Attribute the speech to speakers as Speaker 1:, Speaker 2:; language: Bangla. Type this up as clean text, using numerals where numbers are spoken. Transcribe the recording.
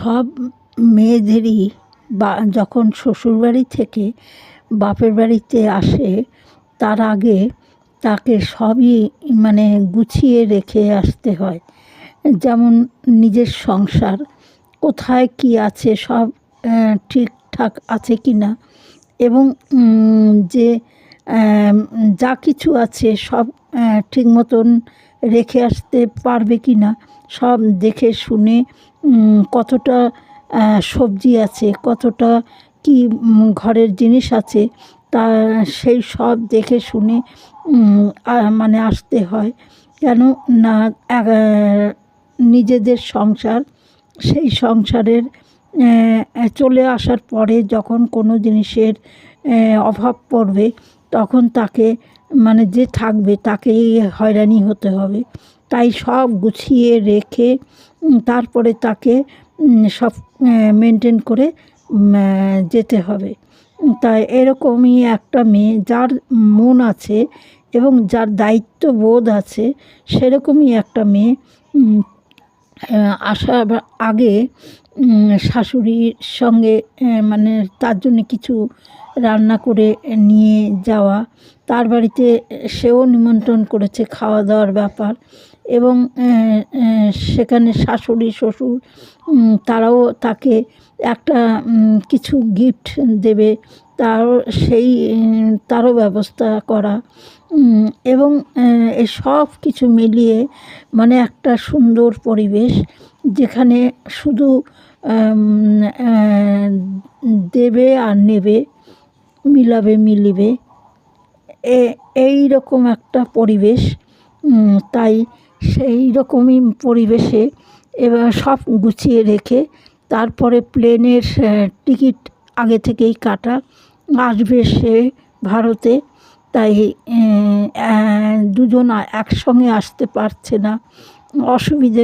Speaker 1: সব মেয়েদেরই যখন শ্বশুরবাড়ি থেকে বাপের বাড়িতে আসে তার আগে তাকে সবই মানে গুছিয়ে রেখে আসতে হয়। যেমন নিজের সংসার কোথায় কী আছে সব ঠিকঠাক আছে কি না, এবং যে যা কিছু আছে সব ঠিক মতন রেখে আসতে পারবে কি না সব দেখে শুনে, কতটা সবজি আছে, কতটা কি ঘরের জিনিস আছে, তা সেই সব দেখে শুনে মানে আসতে হয়। কেন না নিজেদের সংসার, সেই সংসারের চলে আসার পরে যখন কোনো জিনিসের অভাব পড়বে তখন তাকে মানে যে থাকবে তাকেই হয়রানি হতে হবে। তাই সব গুছিয়ে রেখে তারপরে তাকে সব মেনটেন করে যেতে হবে। তাই এরকমই একটা মেয়ে যার মন আছে এবং যার দায়িত্ববোধ আছে, সেরকমই একটা মেয়ে আসার আগে শাশুড়ির সঙ্গে মানে তার জন্যে কিছু রান্না করে নিয়ে যাওয়া, তার বাড়িতে সেও নিমন্ত্রণ করেছে, খাওয়া দাওয়ার ব্যাপার, এবং সেখানে শাশুড়ি শ্বশুর তারাও তাকে একটা কিছু গিফট দেবে, তারও ব্যবস্থা করা, এবং এই সব কিছু মিলিয়ে মানে একটা সুন্দর পরিবেশ, যেখানে শুধু দেবে আর নেবে, মিলাবে মিলিবে, এই রকম একটা পরিবেশ। তাই সেই রকমই পরিবেশে এবার সব গুছিয়ে রেখে তারপরে প্লেনের টিকিট আগে থেকেই কাটা, আসবে সে ভারতে। তাই দুজন একসঙ্গে আসতে পারছে না, অসুবিধে